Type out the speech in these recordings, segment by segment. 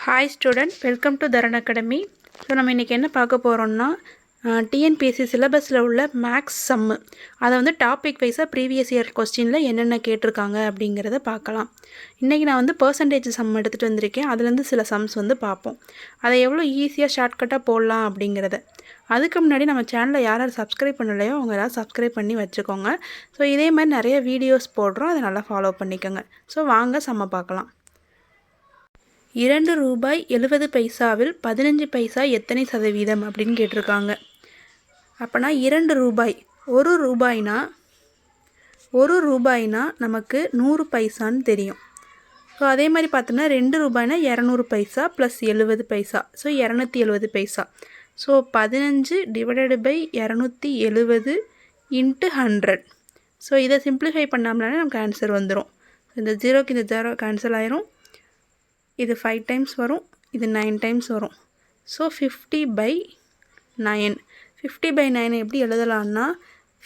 Hi student, welcome to Dharan Academy. So நம்ம இன்றைக்கி என்ன பார்க்க போகிறோம்னா டிஎன்பிஎஸ்சி சிலபஸில் உள்ள மேக்ஸ் சம்மு அதை வந்து டாபிக் வைஸாக ப்ரீவியஸ் இயர் கொஸ்டினில் என்னென்ன கேட்டிருக்காங்க அப்படிங்கிறத பார்க்கலாம். இன்றைக்கி நான் வந்து பர்சன்டேஜ் சம் எடுத்துகிட்டு வந்திருக்கேன். அதுலேருந்து சில சம்ஸ் வந்து பார்ப்போம். அதை எவ்வளோ ஈஸியாக ஷார்ட்கட்டாக போடலாம் அப்படிங்கிறத. அதுக்கு முன்னாடி நம்ம சேனலை யார் சப்ஸ்கிரைப் பண்ணலையோ அவங்க யாராவது சப்ஸ்கிரைப் பண்ணி வச்சுக்கோங்க. ஸோ இதே மாதிரி நிறைய வீடியோஸ் போடுறோம், அதை நல்லா ஃபாலோ பண்ணிக்கோங்க. ஸோ வாங்க சம்மை பார்க்கலாம். ₹2.70 15 பைசா எத்தனை சதவீதம் அப்படின்னு கேட்டிருக்காங்க. அப்போனா ₹2 ஒரு ரூபாய்னா நமக்கு 100 பைசான்னு தெரியும். ஸோ அதே மாதிரி பார்த்தோம்னா ₹2 200 பைசா ப்ளஸ் 70 பைசா, ஸோ 270 பைசா. ஸோ 15/270 × 100. ஸோ இதை சிம்பிளிஃபை பண்ணாமலே நமக்கு ஆன்சர் வந்துடும். இந்த ஜீரோக்கு இந்த ஜீரோ கேன்சல் ஆயிரும். இது 5 டைம்ஸ் வரும், இது 9 டைம்ஸ் வரும். ஸோ 50/9. 50/9 எப்படி எழுதலாம்னா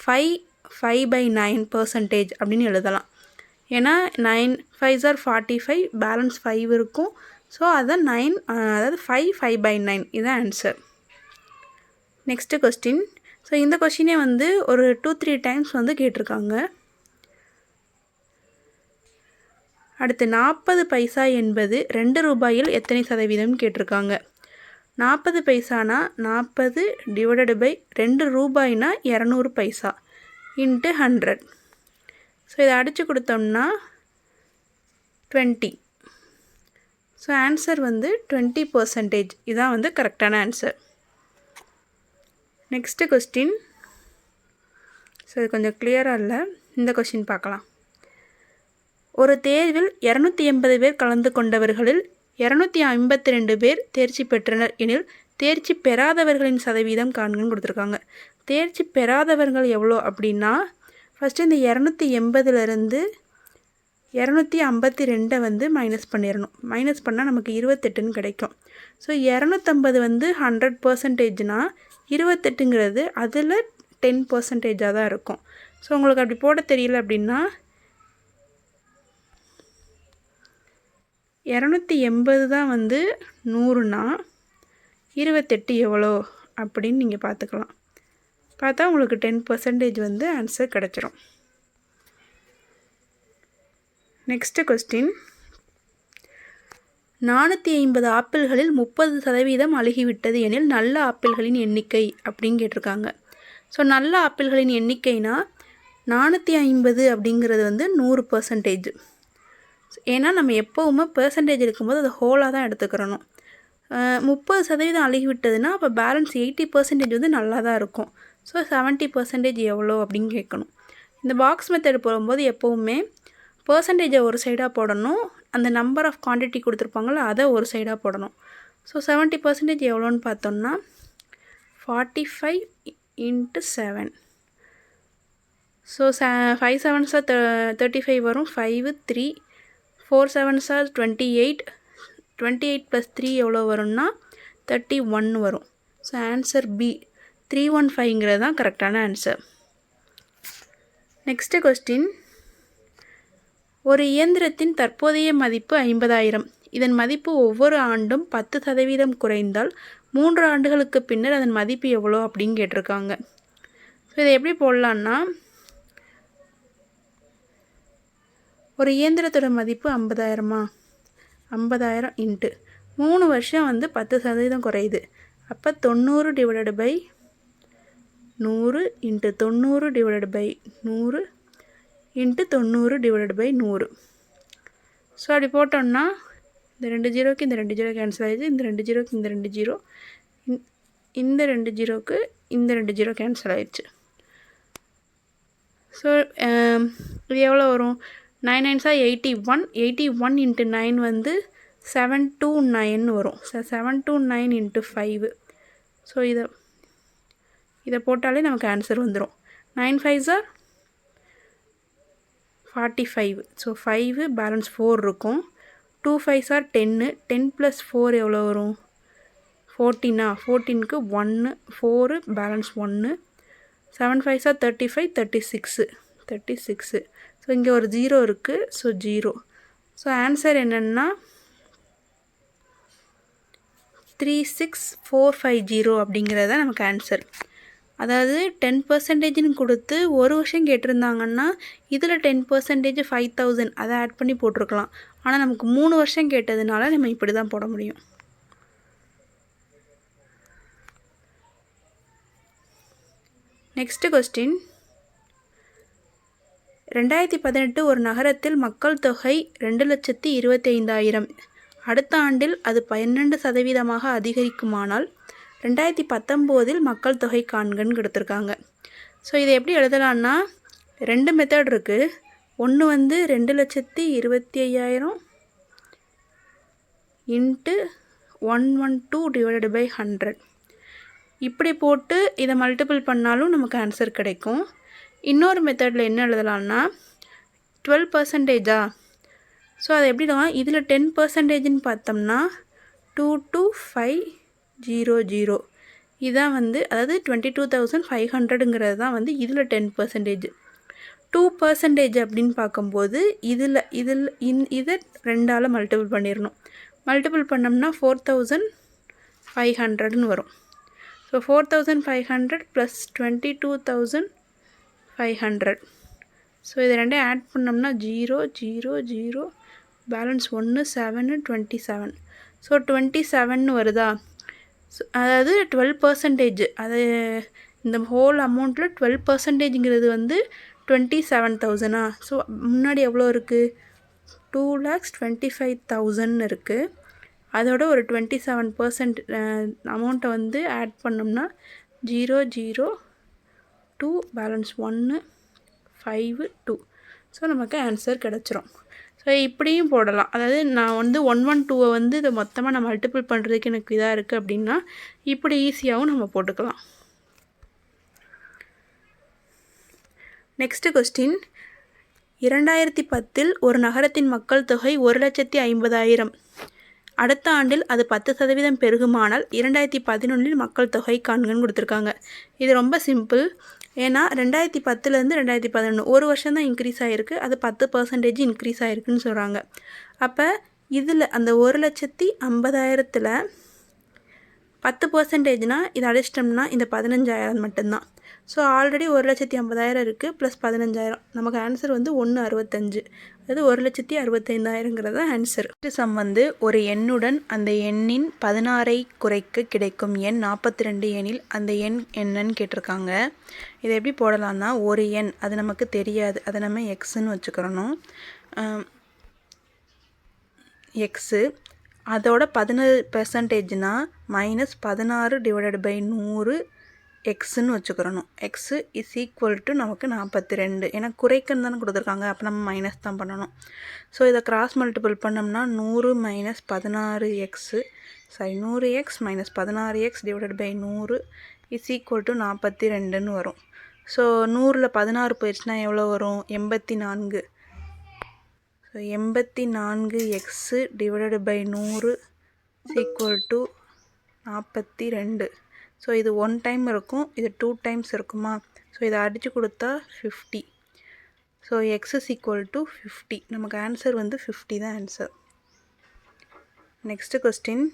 5/9% அப்படின்னு எழுதலாம். ஏன்னா 9 5s are 45, பேலன்ஸ் 5 இருக்கும். ஸோ அதான் 9, அதாவது 5/9 இதுதான் ஆன்சர். Next question. ஸோ இந்த கொஸ்டினே வந்து ஒரு 2-3 டைம்ஸ் வந்து கேட்டிருக்காங்க. அடுத்து 40 பைசா என்பது ₹2 எத்தனை சதவீதம் கேட்டிருக்காங்க. 40 பைசானா 40/2 ரூபாய்னா 200 பைசா × 100. ஸோ இதை அடித்து கொடுத்தோம்னா 20. ஸோ ஆன்சர் வந்து 20%. இதுதான் வந்து கரெக்டான ஆன்சர். Next question. ஸோ இது கொஞ்சம் கிளியராக இல்லை, இந்த கொஸ்டின் பார்க்கலாம். ஒரு தேர்வில் 280 பேர் கலந்து கொண்டவர்களில் 252 பேர் தேர்ச்சி பெற்றனர் எனில் தேர்ச்சி பெறாதவர்களின் சதவீதம் காண்கன்னு கொடுத்துருக்காங்க. தேர்ச்சி பெறாதவர்கள் எவ்வளோ அப்படின்னா ஃபஸ்ட்டு இந்த 280லேருந்து 252 வந்து மைனஸ் பண்ணிடணும். மைனஸ் பண்ணால் நமக்கு 28ன்னு கிடைக்கும். ஸோ 250 வந்து 100%னா 28ங்கிறது அதில் 10%ஆக தான் இருக்கும். ஸோ உங்களுக்கு அப்படி போட தெரியல அப்படின்னா 280 தான் வந்து 100னா 28 எவ்வளோ அப்படின்னு நீங்கள் பார்த்துக்கலாம். பார்த்தா உங்களுக்கு 10% வந்து ஆன்சர் கிடச்சிரும். Next question. 450 ஆப்பிள்களில் 30% அழுகிவிட்டது எனில் நல்ல ஆப்பிள்களின் எண்ணிக்கை அப்படின்னு கேட்டிருக்காங்க. ஸோ நல்ல ஆப்பிள்களின் எண்ணிக்கைனா 450 அப்படிங்கிறது வந்து 100%. ஏன்னா நம்ம எப்போவுமே பெர்சன்டேஜ் எடுக்கும்போது அது ஹோலாக தான் எடுத்துக்கிறணும். 30% அழுகிவிட்டதுன்னா அப்போ பேலன்ஸ் 80% வந்து நல்லா தான் இருக்கும். ஸோ 70% எவ்வளோ அப்படின்னு கேட்கணும். இந்த பாக்ஸ் மெத்தட் போடும்போது எப்போவுமே பெர்சன்டேஜை ஒரு சைடாக போடணும், அந்த நம்பர் ஆஃப் குவான்டிட்டி கொடுத்துருப்பாங்களோ அதை ஒரு சைடாக போடணும். ஸோ 70% எவ்வளோன்னு பார்த்தோம்னா 45 × 7. ஸோ 5 7s are 35 வரும். 5 3 4 7s are 28. 28 + 3 எவ்வளோ வரும்னா 31 வரும். ஸோ ஆன்சர் பி 315ங்கிறது தான் கரெக்டான ஆன்சர். Next question. ஒரு இயந்திரத்தின் தற்போதைய மதிப்பு 50,000. இதன் மதிப்பு ஒவ்வொரு ஆண்டும் 10% குறைந்தால் 3 ஆண்டுகளுக்கு பின்னர் அதன் மதிப்பு எவ்வளோ அப்படின்னு கேட்டிருக்காங்க. ஸோ இதை எப்படி போடலான்னா ஒரு இயந்திரத்தோட மதிப்பு 50,000 50,000 × 3 வருஷம் வந்து 10% குறையுது. அப்போ 90 / 100 × 90 × 100 × 90 ஸோ அப்படி போட்டோம்னா இந்த 2 ஜீரோக்கு இந்த 2 ஜீரோ கேன்சல் ஆகிடுது. இந்த 2 ஜீரோக்கு இந்த 2 ஜீரோ, இந்த 2 ஜீரோக்கு இந்த 2 ஜீரோ கேன்சல் ஆகிடுச்சு. ஸோ இது எவ்வளோ வரும்? 9 9s are 81. 81 × 9 வந்து 729 வரும். 729 × 5. ஸோ இதை போட்டாலே நமக்கு ஆன்சர் வந்துடும். 9 5s are 45. ஸோ 5 பேலன்ஸ் 4 இருக்கும். 2 5s are 10. 10 + 4 எவ்வளோ வரும்? 14. 14க்கு 1 4 பேலன்ஸ் 1. 7 5s are 35 36. ஸோ இங்கே ஒரு 0 இருக்குது. ஸோ 0. ஸோ ஆன்சர் என்னென்னா 36450 அப்படிங்கிறது தான் நமக்கு ஆன்சர். அதாவது 10%ன்னு கொடுத்து ஒரு வருஷம் கேட்டிருந்தாங்கன்னா இதில் 10% 5000 அதை ஆட் பண்ணி போட்டிருக்கலாம். ஆனால் நமக்கு 3 வருஷம் கேட்டதுனால நம்ம இப்படி தான் போட முடியும். Next question. 2018 ஒரு நகரத்தில் மக்கள் தொகை 2,25,000. அடுத்த ஆண்டில் அது 12% அதிகரிக்குமானால் 2019 மக்கள் தொகை காண்கன்னு கொடுத்துருக்காங்க. ஸோ இதை எப்படி எழுதலான்னா 2 மெத்தட் இருக்குது. ஒன்று வந்து 2,25,000 இன்ட்டு 112 டிவைடட் பை 100 இப்படி போட்டு இதை மல்டிபிள் பண்ணாலும் நமக்கு ஆன்சர் கிடைக்கும். இன்னொரு மெத்தடில் என்ன எழுதலான்னா 12%. ஸோ அது எப்படின்னா இதில் 10%ன்னு பார்த்தோம்னா 22500 இதான் வந்து அதாவது 22,500ங்கிறது தான் வந்து இதில் 10%. 2% அப்படின்னு பார்க்கும்போது இதை 2ஆல் மல்டிபிள் பண்ணிடணும். மல்டிபிள் பண்ணோம்னா 4,500ன்னு வரும். So 4,500 plus 22,500. ஸோ இது ரெண்டையும் ஆட் பண்ணோம்னா 0 0 0 பேலன்ஸ் 1 7 27. ஸோ 27ன்னு வருதா. ஸோ அதாவது 12%. அது இந்த ஹோல் அமௌண்ட்டில் 12%ங்கிறது வந்து 27,000. ஸோ முன்னாடி எவ்வளோ இருக்குது 2,25,000 இருக்குது. அதோட ஒரு 27% அமௌண்ட்டை வந்து ஆட் பண்ணோம்னா 0 0 2 பேலன்ஸ் 1 5 2. ஸோ நமக்கு ஆன்சர் கிடச்சிரும். ஸோ இப்படியும் போடலாம். அதாவது நான் வந்து 112 வந்து இதை மொத்தமாக நான் மல்டிபிள் பண்ணுறதுக்கு எனக்கு இதாக இருக்குது அப்படின்னா இப்படி ஈஸியாகவும் நம்ம போட்டுக்கலாம். Next question. 2010 ஒரு நகரத்தின் மக்கள் தொகை 1,50,000. அடுத்த ஆண்டில் அது 10% பெருகுமானால் 2011 மக்கள் தொகை காண்கன்னு கொடுத்துருக்காங்க. இது ரொம்ப சிம்பிள். ஏன்னா 2010லேருந்து 2011 ஒரு வருஷம் தான் இன்க்ரீஸ் ஆகிருக்கு. அது 10% இன்க்ரீஸ் ஆகிருக்குன்னு சொல்கிறாங்க. அப்போ இதில் அந்த 1,50,000ல் 10%னா இதை அடிச்சிட்டோம்னா இந்த 15,000 மட்டும்தான். ஸோ ஆல்ரெடி 1,50,000 இருக்குது ப்ளஸ் 15,000. நமக்கு ஆன்சர் வந்து 165. அதாவது 1,65,000ங்கிறது ஆன்சர். சம் வந்து ஒரு எண்ணுடன் அந்த எண்ணின் 16ஐ குறைக்க கிடைக்கும் எண் 42 எனில் அந்த எண் என்னன்னு கேட்டிருக்காங்க. இதை எப்படி போடலான்னா ஒரு எண் அது நமக்கு தெரியாது, அதை நம்ம எக்ஸுன்னு வச்சுக்கிறணும். எக்ஸு அதோட 16%னா -16 டிவைடட் பை 100 எக்ஸுன்னு வச்சுக்கிறணும். எக்ஸு இஸ் ஈக்குவல் டு நமக்கு 42. ஏன்னா குறைக்குன்னு தானே கொடுத்துருக்காங்க, அப்போ நம்ம மைனஸ் தான் பண்ணணும். ஸோ இதை கிராஸ் மல்டிபிள் பண்ணோம்னா 100 minus 16x 100x minus 16x divided by 100 is equal to 42ன்னு வரும். ஸோ 100ல் 16 போயிடுச்சுன்னா எவ்வளோ வரும் 84. So 84x divided by 100 is equal to 42. So இது 1 டைம் இருக்கும், இது 2 டைம்ஸ் இருக்குமா. ஸோ இதை அடித்து கொடுத்தா 50. So x is equal to 50. நமக்கு ஆன்சர் வந்து 50 தான் ஆன்சர். Next question.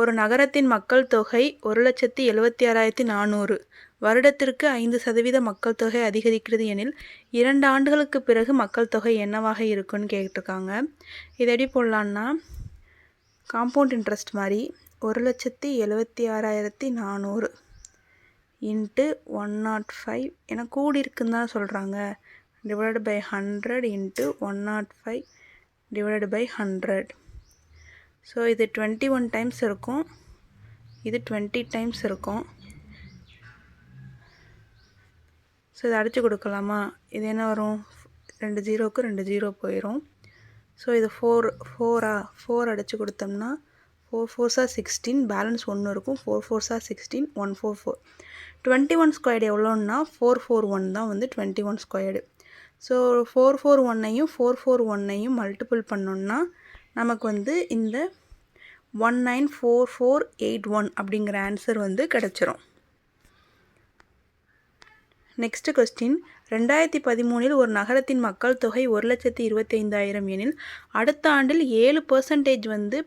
ஒரு நகரத்தின் மக்கள் தொகை 1,76,400. வருடத்திற்கு 5% மக்கள் தொகை அதிகரிக்கிறது எனில் 2 ஆண்டுகளுக்கு பிறகு மக்கள் தொகை என்னவாக இருக்குன்னு கேட்டிருக்காங்க. இதை எப்படி போடலான்னா காம்பவுண்ட் இன்ட்ரெஸ்ட் மாதிரி 1,76,400 இன்ட்டு 105 ஏன்னா கூடி இருக்குன்னு தான் சொல்கிறாங்க divide by 100 into 105 divide by 100. So இது 21 டைம்ஸ் இருக்கும், இது 20 டைம்ஸ் இருக்கும். ஸோ இதை அடித்து கொடுக்கலாமா. இது என்ன வரும் 2 0க்கு 2 0 போயிடும். ஸோ இது 4 அடித்து கொடுத்தோம்னா 4 4s are 16 பேலன்ஸ் 1 இருக்கும். 4 4s are 16 144. 21 ஸ்கொயர்டு எவ்வளோன்னா 441 தான் வந்து 21 ஸ்கொயர்டு. ஸோ 441ஐயும் 441ஐயும் மல்டிபிள் பண்ணோன்னா நமக்கு வந்து இந்த 194481 அப்படிங்கிற ஆன்சர் வந்து கிடச்சிரும். Next question. 2013 ஒரு நகரத்தின் மக்கள் தொகை 1,25,000 எனில் அடுத்த ஆண்டில் 7% வந்து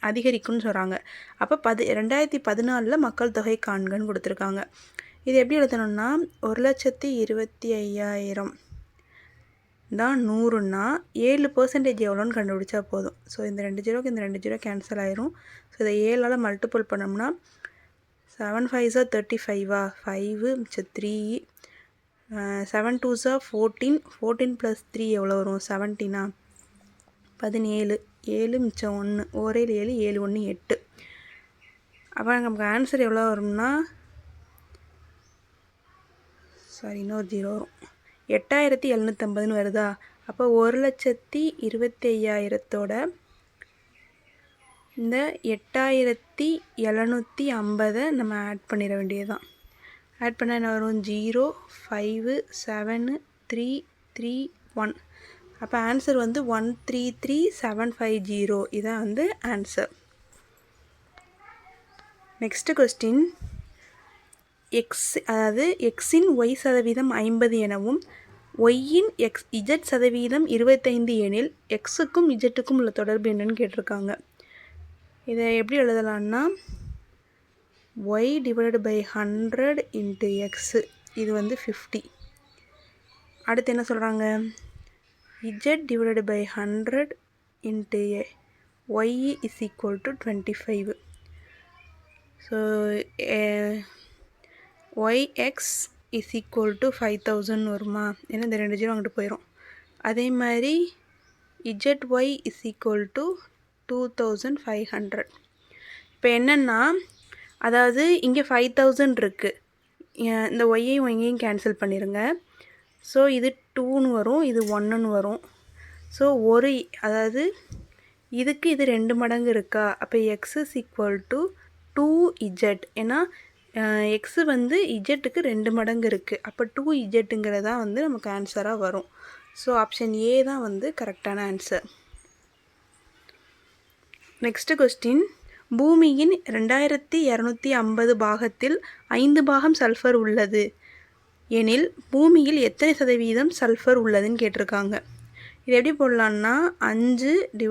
அதிகரிக்கும்னு சொல்கிறாங்க. அப்போ 2014 மக்கள் தொகை காண்கன்னு கொடுத்துருக்காங்க. இது எப்படி எழுதணும்னா 1,25,000 தான் 100ன்னா 7% எவ்வளோன்னு கண்டுபிடிச்சா போதும். ஸோ இந்த 2 ஜீரோக்கு இந்த 2 ஜீரோ கேன்சல் ஆயிரும். ஸோ இதை 7ஆல் மல்டிபிள் பண்ணோம்னா 7 5s 35 5 மிச்சம் 3 7 2s 14 14 + 3 எவ்வளோ வரும் 17 17 7 மிச்சம் 1 1 7 7 1 8. அப்போ நமக்கு ஆன்சர் எவ்வளோ வரும்னா இன்னொரு ஜீரோ வரும் 8750ன்னு வருதா. அப்போ 1,25,000த்தோட இந்த 8750 நம்ம ஆட் பண்ணிட வேண்டியதுதான். ஆட் பண்ணால் என்ன வரும் 0 5 7 3 3 1. அப்போ ஆன்சர் வந்து 133,750. இதான் வந்து ஆன்சர். நெக்ஸ்ட் கொஸ்டின் அதாவது எக்ஸின் ஒய் சதவீதம் 50 எனவும் ஒய்யின் இஜெட் சதவீதம் 25 எனில் எக்ஸுக்கும் இஜெட்டுக்கும் உள்ள தொடர்பு என்னன்னு கேட்டிருக்காங்க. இதை எப்படி எழுதலான்னா y / 100 × x இது வந்து 50. அடுத்து என்ன சொல்கிறாங்க z / 100 × y = 25. ஸோ yx = 5000 வருமா, ஏன்னா இந்த 2 ஜீரோ அங்கிட்டு போயிடும். அதே மாதிரி zy = 2500. இப்போ என்னென்னா அதாவது இங்கே 5000 இருக்குது, இந்த ஒய்யையும் கேன்சல் பண்ணிடுங்க. ஸோ இது 2ன்னு வரும், இது 1ன்னு வரும். ஸோ அதாவது இதுக்கு இது 2 மடங்கு இருக்கா. அப்போ x = 2z. ஏன்னா எக்ஸு வந்து இஜெட்டுக்கு 2 மடங்கு இருக்குது. அப்போ 2z வந்து நமக்கு ஆன்சராக வரும். ஸோ ஆப்ஷன் ஏ தான் வந்து கரெக்டான ஆன்சர். நெக்ஸ்ட் கொஸ்டின் பூமியின் 2250 பாகத்தில் 5 பாகம் சல்ஃபர் உள்ளது எனில் பூமியில் எத்தனை சதவீதம் சல்ஃபர் உள்ளதுன்னு கேட்டிருக்காங்க. இது எப்படி போடலான்னா 5 /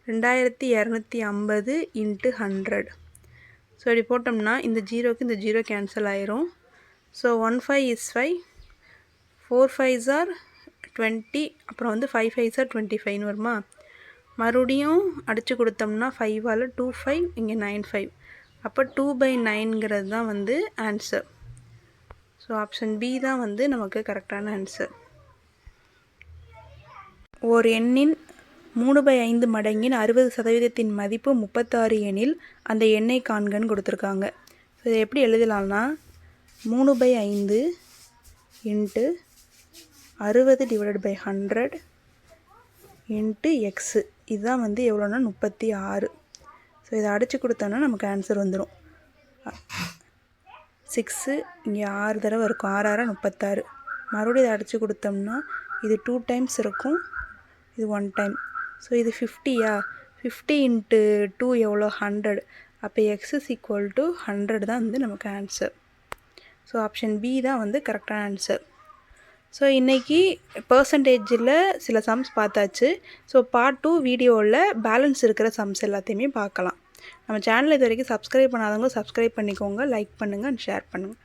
2250 × 100. ஸோ இப்படி போட்டோம்னா இந்த ஜீரோக்கு இந்த ஜீரோ கேன்சல் ஆயிரும். ஸோ 1 5 is 5, 4 5s are 20, அப்புறம் வந்து 5 5s are 25ன்னு வருமா. மறுபடியும் அடித்து கொடுத்தோம்னா 5ஆல் 2 5, இங்கே 9 5. அப்போ 2/9 தான் வந்து ஆன்சர். ஸோ ஆப்ஷன் பி தான் வந்து நமக்கு கரெக்டான ஆன்சர். ஓர் எண்ணின் 3/5 மடங்கின் 60% மதிப்பு 36 எனில் அந்த எண்ணை காண்கன்னு கொடுத்துருக்காங்க. ஸோ இதை எப்படி எழுதலாம்னா 3/5 × 60 / 100 × x. இதுதான் வந்து எவ்வளோன்னா 36. ஸோ இதை அடித்து கொடுத்தோன்னா நமக்கு ஆன்சர் வந்துடும். 6 இங்கே 6 தடவை இருக்கும், 6 6 36. மறுபடியும் இதை அடித்து கொடுத்தோம்னா இது 2 டைம்ஸ் இருக்கும், இது 1 டைம். ஸோ இது 50யா, 50 × 2 எவ்வளோ 100. அப்போ x = 100 தான் வந்து நமக்கு ஆன்சர். ஸோ ஆப்ஷன் பி தான் வந்து கரெக்டான ஆன்சர். ஸோ இன்றைக்கி பர்சன்டேஜில் சில சம்ஸ் பார்த்தாச்சு. ஸோ பார்ட் 2 வீடியோவில் பேலன்ஸ் இருக்கிற சம்ஸ் எல்லாத்தையுமே பார்க்கலாம். நம்ம சேனலை இது வரைக்கும் சப்ஸ்கிரைப் பண்ணாதவங்க சப்ஸ்கிரைப் பண்ணிக்கோங்க, லைக் பண்ணுங்கள் அண்ட் ஷேர் பண்ணுங்கள்.